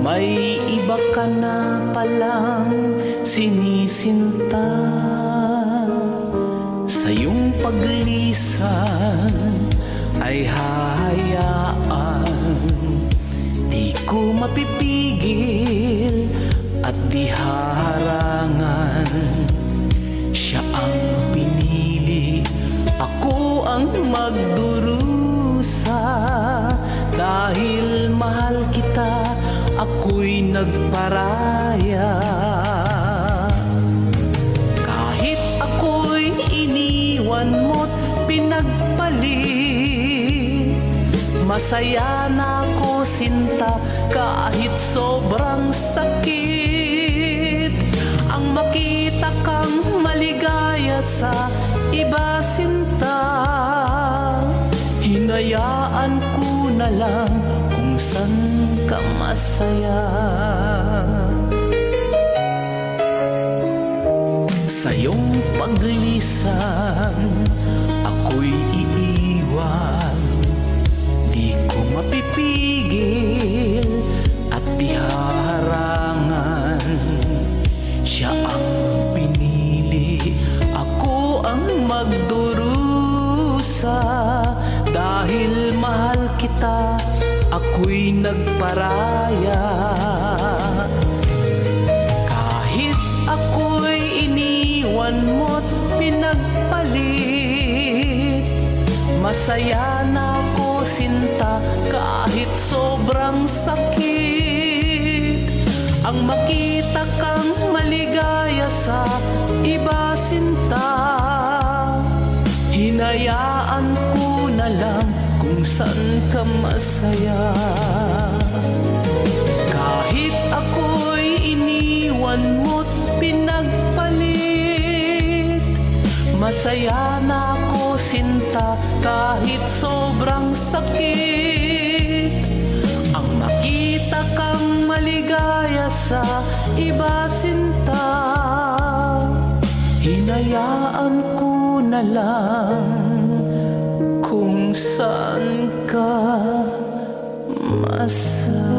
May iba ka na palang sinisinta. Sa iyong paglisan ay hahayaan. Di ko mapipigil at di haharangan. Siya ang pinili, ako ang magdurusa. Dahil mahal kita, ako'y nagparaya. Kahit ako'y iniwan mo't pinagpalit, masaya na ako sinta kahit sobrang sakit. Ang makita kang maligaya sa iba sinta, hinayaan ko na lang kung saan ka masaya. Sa iyong paglisan, ako'y iiwan. Di ko mapipigil at di haharangan. Siya ang pinili, ako ang magdurusa. Dahil mahal kita, ako'y nagparaya. Kahit ako'y iniwan mo't pinagpalit, masaya na ako sinta kahit sobrang sakit. Ang makita kang maligaya sa iba sinta, hinayaan ko na lang kung saan ka masaya. Kahit ako'y iniwan mo't pinagpalit, masaya na ako sinta kahit sobrang sakit. Ang makita kang maligaya sa iba sinta, hinayaan ko na lang kung saan ka masaya.